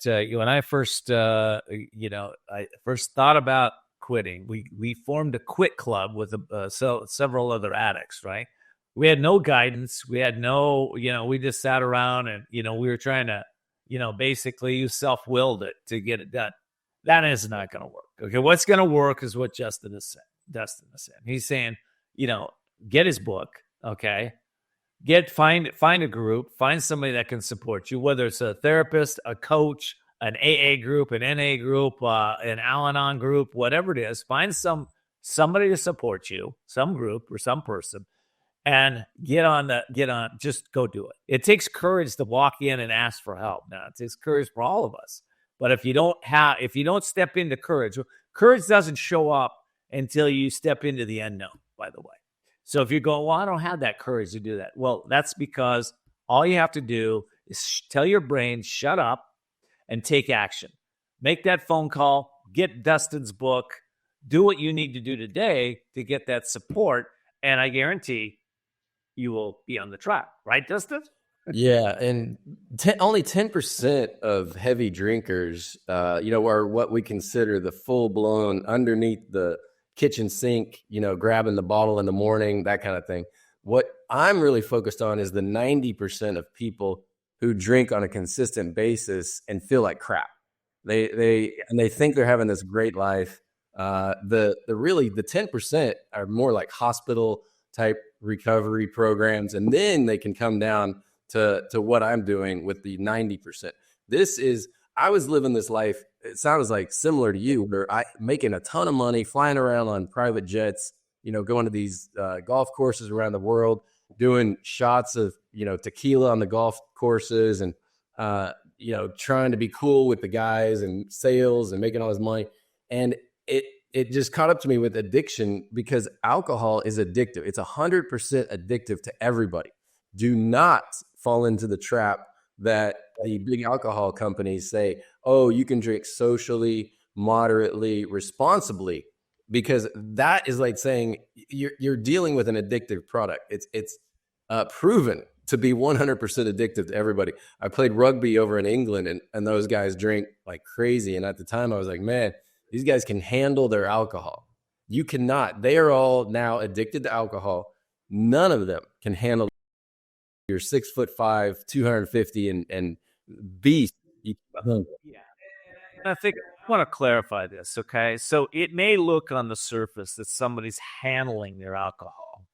When I first, I first thought about quitting, we formed a quit club with several other addicts, right? We had no guidance. We had no, we just sat around and, we were trying to, basically you self-willed it to get it done. That is not going to work. Okay. What's going to work is what Dustin is saying. He's saying, get his book. Okay. Find a group, find somebody that can support you, whether it's a therapist, a coach, an AA group, an NA group, an Al-Anon group, whatever it is. Find somebody to support you, some group or some person, and just go do it. It takes courage to walk in and ask for help. Now, it takes courage for all of us. But if you don't step into courage doesn't show up until you step into the unknown, by the way. So if you go, well, I don't have that courage to do that. Well, that's because all you have to do is tell your brain, shut up and take action. Make that phone call, get Dustin's book, do what you need to do today to get that support. And I guarantee you will be on the track. Right, Dustin? Yeah. And only 10% of heavy drinkers, are what we consider the full blown underneath the kitchen sink, grabbing the bottle in the morning, that kind of thing. What I'm really focused on is the 90% of people who drink on a consistent basis and feel like crap. They think they're having this great life. The 10% are more like hospital type recovery programs, and then they can come down to what I'm doing with the 90%. I was living this life, it sounds like similar to you, where I making a ton of money, flying around on private jets, going to these golf courses around the world, doing shots of, tequila on the golf courses and, trying to be cool with the guys and sales and making all this money. And it just caught up to me with addiction, because alcohol is addictive. It's 100% addictive to everybody. Do not fall into the trap that the big alcohol companies say, oh, you can drink socially, moderately, responsibly, because that is like saying you're dealing with an addictive product. It's proven to be 100% addictive to everybody. I played rugby over in England, and those guys drink like crazy. And at the time I was like, man, these guys can handle their alcohol. You cannot. They are all now addicted to alcohol. None of them can handle. You're 6'5", 250 and beast. Yeah. And I think I want to clarify this, okay? So it may look on the surface that somebody's handling their alcohol,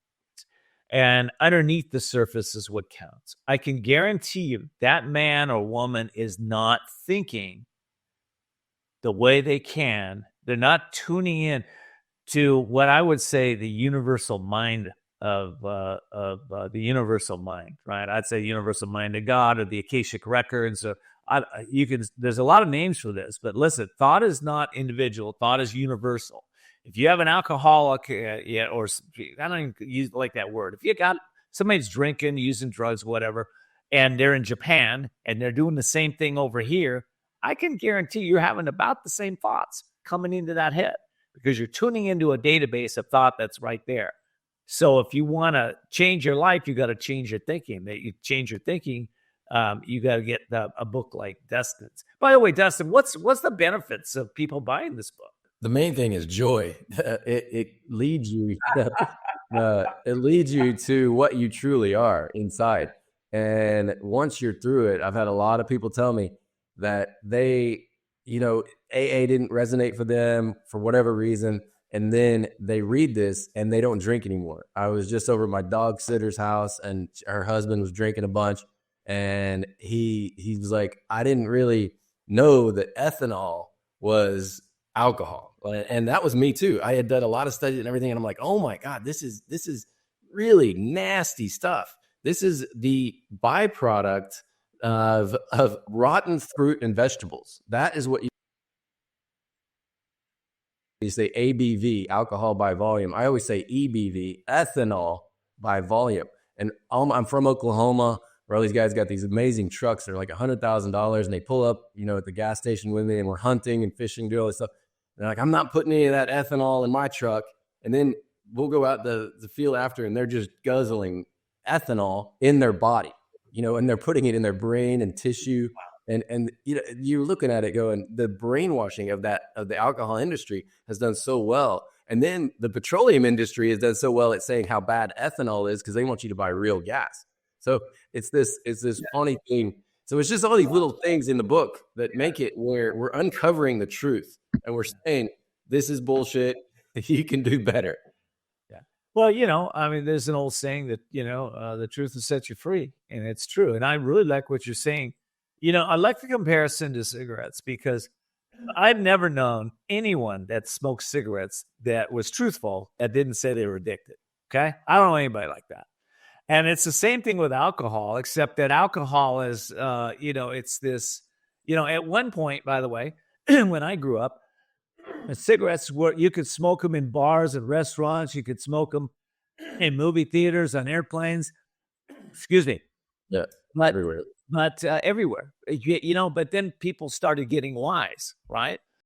and underneath the surface is what counts. I can guarantee you that man or woman is not thinking the way they can. They're not tuning in to what I would say the universal mind of the universal mind, right? I'd say universal mind of God, or the Akashic records. There's a lot of names for this, but listen, thought is not individual. Thought is universal. If you have an alcoholic, or I don't even like that word. If you got somebody's drinking, using drugs, whatever, and they're in Japan and they're doing the same thing over here, I can guarantee you're having about the same thoughts coming into that head, because you're tuning into a database of thought that's right there. So if you want to change your life, you got to change your thinking. That you change your thinking, you got to get a book like Dustin's. By the way, Dustin, what's the benefits of people buying this book? The main thing is joy. It leads you. It leads you to what you truly are inside. And once you're through it, I've had a lot of people tell me that they, AA didn't resonate for them for whatever reason. And then they read this and they don't drink anymore. I was just over at my dog sitter's house, and her husband was drinking a bunch. And he was like, I didn't really know that ethanol was alcohol. And that was me too. I had done a lot of studies and everything. And I'm like, oh my God, this is really nasty stuff. This is the byproduct of rotten fruit and vegetables. That is what you say ABV, alcohol by volume. I always say EBV, ethanol by volume. And I'm from Oklahoma, where all these guys got these amazing trucks. They're like $100,000, and they pull up, at the gas station with me, and we're hunting and fishing, doing all this stuff. And they're like, I'm not putting any of that ethanol in my truck. And then we'll go out the field after, and they're just guzzling ethanol in their body, and they're putting it in their brain and tissue. And you know, you're looking at it going, the brainwashing of the alcohol industry has done so well. And then the petroleum industry has done so well at saying how bad ethanol is because they want you to buy real gas. So it's this funny thing. So it's just all these little things in the book that make it where we're uncovering the truth and we're saying this is bullshit. You can do better. Yeah. Well, you know, I mean, there's an old saying that, you know, the truth will set you free. And it's true. And I really like what you're saying. You know, I like the comparison to cigarettes because I've never known anyone that smoked cigarettes that was truthful that didn't say they were addicted. Okay. I don't know anybody like that. And it's the same thing with alcohol, except that alcohol is, you know, it's this, you know, at one point, by the way, when I grew up, cigarettes were, you could smoke them in bars and restaurants. You could smoke them in movie theaters, on airplanes. Excuse me. Yeah. But everywhere. Everywhere, you know, but then people started getting wise, right?